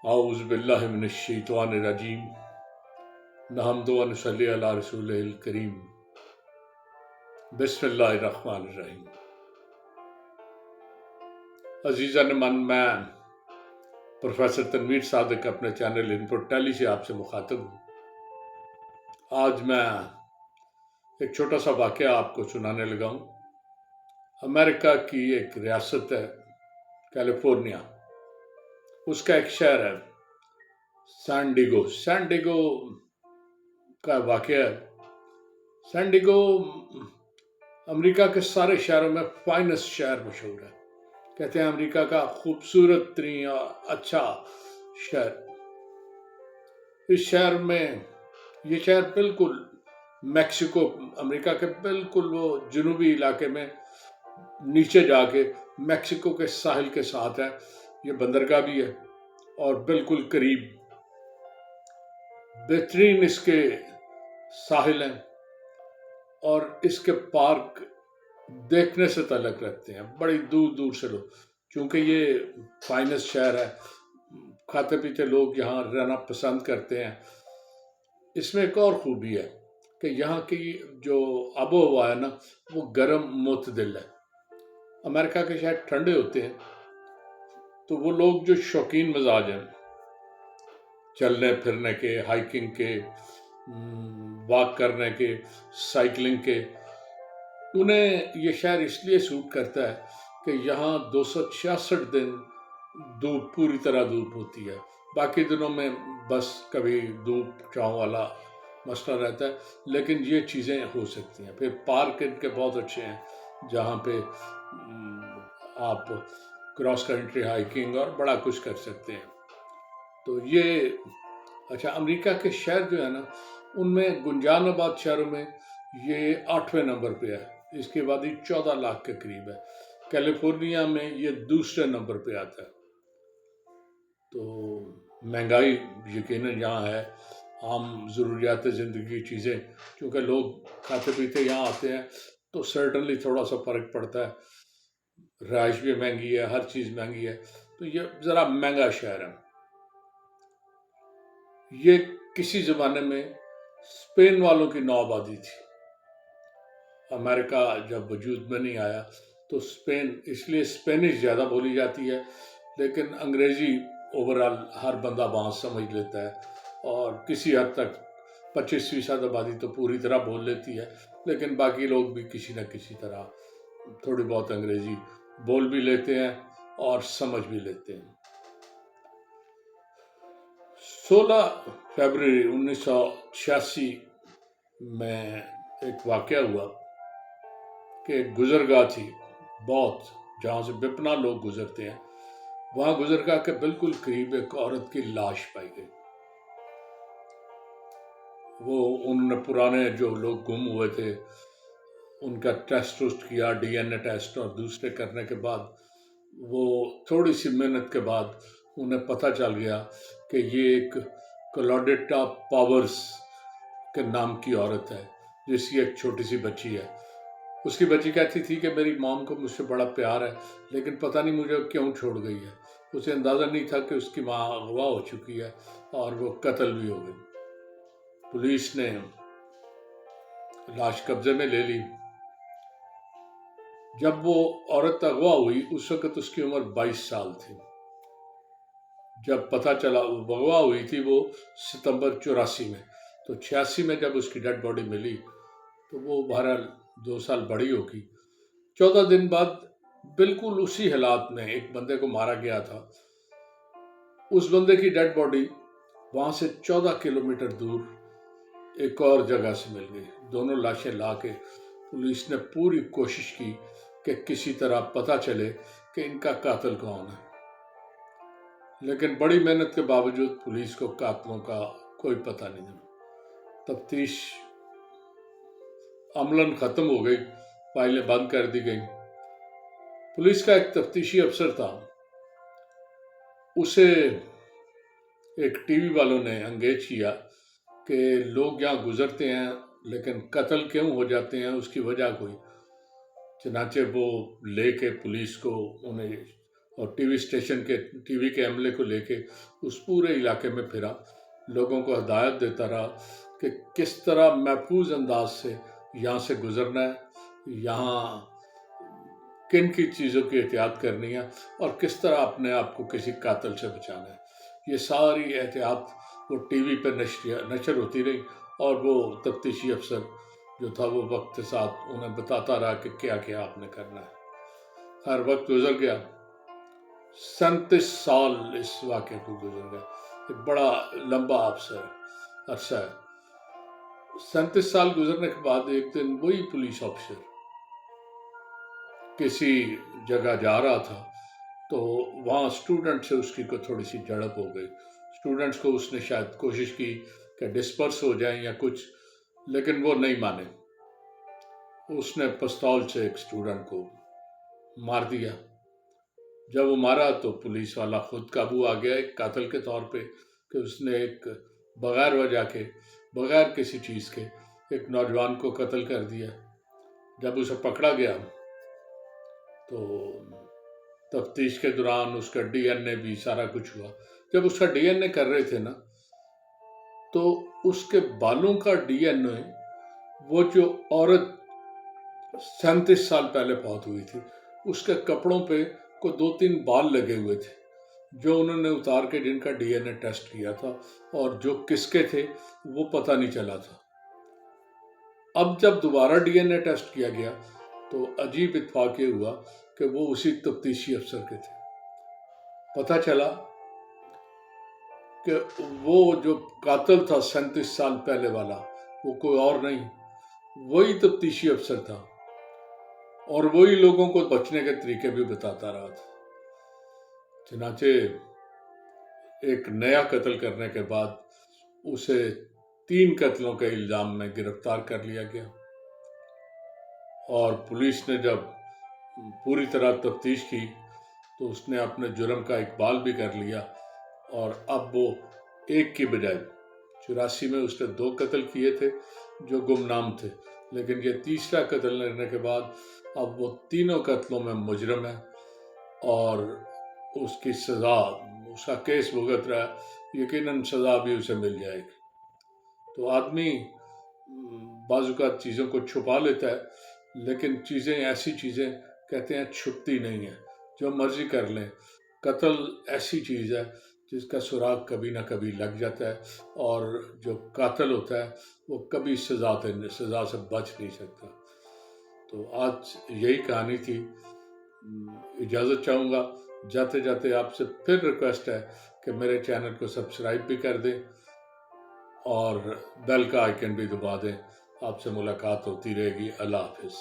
अऊज़ु बिल्लाहि मिनश शैतानिर रजीम नहमदु व नसल्ली अला रसूलिल करीम बिस्मिल्लाहिर रहमानिर रहीम। अजीज़ान मन, मैं प्रोफेसर तनवीर सादिक अपने चैनल इनपुट टेली से आपसे मुखातिब हूँ। आज मैं एक छोटा सा वाक़या आपको सुनाने लगा हूँ। अमेरिका की एक रियासत है कैलिफोर्निया, उसका एक शहर है सैन डिएगो। सैन डिएगो का वाक़या है। सैन डिएगो अमेरिका के सारे शहरों में फाइनेस्ट शहर मशहूर है। कहते हैं अमेरिका का खूबसूरत तरीन और अच्छा शहर। इस शहर में, ये शहर बिल्कुल मैक्सिको, अमेरिका के बिल्कुल वो जनूबी इलाके में नीचे जाके मैक्सिको के साहिल के साथ है। ये बंदरगाह भी है और बिल्कुल करीब बेहतरीन इसके साहिल हैं और इसके पार्क देखने से तलक रखते हैं बड़ी दूर दूर से लोग। क्योंकि ये फाइनेस्ट शहर है, खाते पीते लोग यहाँ रहना पसंद करते हैं। इसमें एक और खूबी है कि यहाँ की जो आबो हवा है ना, वो गर्म मुतदिल है। अमेरिका के शहर ठंडे होते हैं, तो वो लोग जो शौकीन मिजाज हैं चलने फिरने के, हाइकिंग के, वॉक करने के, साइकिलिंग के, उन्हें ये शहर इसलिए सूट करता है कि यहाँ 266 दिन धूप, पूरी तरह धूप होती है। बाकी दिनों में बस कभी धूप छाँव वाला मसला रहता है, लेकिन ये चीज़ें हो सकती हैं। फिर पार्क इनके बहुत अच्छे हैं जहाँ पे आप क्रॉस कंट्री हाइकिंग और बड़ा कुछ कर सकते हैं। तो ये अच्छा, अमेरिका के शहर जो है ना, उनमें गुंजानाबाद शहरों में ये 8वें नंबर पे है। इसकी आबादी 14 लाख के करीब है। कैलिफोर्निया में ये दूसरे नंबर पे आता है। तो महंगाई यकीनन यहाँ है, आम ज़रूरियात ज़िंदगी की चीज़ें, क्योंकि लोग खाते पीते यहाँ आते हैं तो सर्टनली थोड़ा सा फ़र्क पड़ता है। रहाइश भी महंगी है, हर चीज़ महंगी है, तो ये ज़रा महंगा शहर है। ये किसी ज़माने में स्पेन वालों की नौआबादी थी। अमेरिका जब वजूद में नहीं आया तो स्पेन, इसलिए स्पेनिश ज़्यादा बोली जाती है, लेकिन अंग्रेज़ी ओवरऑल हर बंदा वहाँ समझ लेता है और किसी हद तक 25% आबादी तो पूरी तरह बोल लेती है, लेकिन बाकी लोग भी किसी न किसी तरह थोड़ी बहुत अंग्रेज़ी बोल भी लेते हैं और समझ भी लेते हैं। 16 फरवरी 1986 में एक वाक़या हुआ कि एक गुज़रगाह थी बहुत, जहाँ से बेपनाह लोग गुजरते हैं। वहाँ गुज़रगाह के बिल्कुल करीब एक औरत की लाश पाई गई। वो उन पुराने जो लोग गुम हुए थे उनका टेस्ट वुस्ट किया, डीएनए टेस्ट और दूसरे करने के बाद वो थोड़ी सी मेहनत के बाद उन्हें पता चल गया कि ये एक क्लॉडेटा पावर्स के नाम की औरत है, जिसकी एक छोटी सी बच्ची है। उसकी बच्ची कहती थी कि मेरी मॉम को मुझसे बड़ा प्यार है, लेकिन पता नहीं मुझे क्यों छोड़ गई है। उसे अंदाज़ा नहीं था कि उसकी माँ अगवा हो चुकी है और वो कत्ल भी हो गई। पुलिस ने लाश कब्जे में ले ली। जब वो औरत अगवा हुई उस वक्त उसकी उम्र 22 साल थी। जब पता चला वो अगवा हुई थी वो सितंबर 84 में, तो 86 में जब उसकी डेड बॉडी मिली तो वो बहरहाल 2 साल बड़ी होगी। 14 दिन बाद बिल्कुल उसी हालात में एक बंदे को मारा गया था। उस बंदे की डेड बॉडी वहाँ से 14 किलोमीटर दूर एक और जगह से मिल गई। दोनों लाशें ला के पुलिस ने पूरी कोशिश की कि किसी तरह पता चले कि इनका कातिल कौन है, लेकिन बड़ी मेहनत के बावजूद पुलिस को कातिलों का कोई पता नहीं था। तफ्तीश अमलन ख़त्म हो गई, फाइलें बंद कर दी गई। पुलिस का एक तफ्तीशी अफसर था, उसे एक टीवी वालों ने एंगेज किया कि लोग यहाँ गुजरते हैं लेकिन कत्ल क्यों हो जाते हैं, उसकी वजह कोई। चनाचे वो लेके पुलिस को उन्हें اور ٹی وی اسٹیشن کے ٹی وی کے عملے کو لے کے اس پورے علاقے میں پھرا، لوگوں کو ہدایت دیتا رہا کہ کس طرح محفوظ انداز سے یہاں سے گزرنا ہے، یہاں کن کی چیزوں کی احتیاط کرنی ہے، اور کس طرح اپنے آپ کو کسی قاتل سے بچانا ہے۔ یہ ساری احتیاط وہ ٹی وی پہ نشر ہوتی رہی، اور وہ تفتیشی افسر جو تھا وہ وقت کے ساتھ انہیں بتاتا رہا کہ کیا کیا آپ نے کرنا ہے۔ ہر وقت گزر گیا، 37 سال اس واقعے کو گزر گیا، ایک بڑا لمبا عرصہ ہے۔ 37 سال گزرنے کے بعد ایک دن وہی پولیس آفیسر کسی جگہ جا رہا تھا، تو وہاں اسٹوڈنٹ سے اس کی کوئی تھوڑی سی جھڑپ ہو گئی۔ اسٹوڈنٹس کو اس نے شاید کوشش کی کہ ڈسپرس ہو جائیں یا کچھ، لیکن وہ نہیں مانے۔ اس نے پستول سے ایک اسٹوڈنٹ کو مار دیا۔ جب وہ مارا تو پولیس والا خود قابو آ گیا ایک قاتل کے طور پہ، کہ اس نے ایک بغیر وجہ کے، بغیر کسی چیز کے ایک نوجوان کو قتل کر دیا۔ جب اسے پکڑا گیا تو تفتیش کے دوران اس کا ڈی این اے بھی سارا کچھ ہوا۔ جب اس کا ڈی این اے کر رہے تھے نا، تو اس کے بالوں کا ڈی این اے، وہ جو عورت 37 سال پہلے فوت ہوئی تھی، اس کے کپڑوں پہ کو 2-3 بال لگے ہوئے تھے، جو انہوں نے اتار کے جن کا ڈی این اے ٹیسٹ کیا تھا، اور جو کس کے تھے وہ پتہ نہیں چلا تھا۔ اب جب دوبارہ ڈی این اے ٹیسٹ کیا گیا تو عجیب اتفاق یہ ہوا کہ وہ اسی تفتیشی افسر کے تھے۔ پتہ چلا کہ وہ جو قاتل تھا 37 سال پہلے والا، وہ کوئی اور نہیں، وہی تفتیشی افسر تھا، اور وہی لوگوں کو بچنے کے طریقے بھی بتاتا رہا تھا۔ چنانچہ ایک نیا قتل کرنے کے بعد اسے 3 قتلوں کے الزام میں گرفتار کر لیا گیا، اور پولیس نے جب پوری طرح تفتیش کی تو اس نے اپنے جرم کا اقبال بھی کر لیا، اور اب وہ ایک کی بجائے 84 میں اس نے 2 قتل کیے تھے جو گمنام تھے، لیکن یہ تیسرا قتل کرنے کے بعد اب وہ 3 قتلوں میں مجرم ہے، اور اس کی سزا، اس کا کیس بھگت رہا ہے، یقیناً سزا بھی اسے مل جائے گی۔ تو آدمی بعض اوقات چیزوں کو چھپا لیتا ہے، لیکن ایسی چیزیں کہتے ہیں چھپتی نہیں ہیں، جو مرضی کر لیں۔ قتل ایسی چیز ہے جس کا سراغ کبھی نہ کبھی لگ جاتا ہے، اور جو قاتل ہوتا ہے وہ کبھی سزا سے بچ نہیں سکتا۔ تو آج یہی کہانی تھی۔ اجازت چاہوں گا، جاتے جاتے آپ سے پھر ریکویسٹ ہے کہ میرے چینل کو سبسکرائب بھی کر دیں اور بیل کا آئیکن بھی دبا دیں۔ آپ سے ملاقات ہوتی رہے گی۔ اللہ حافظ۔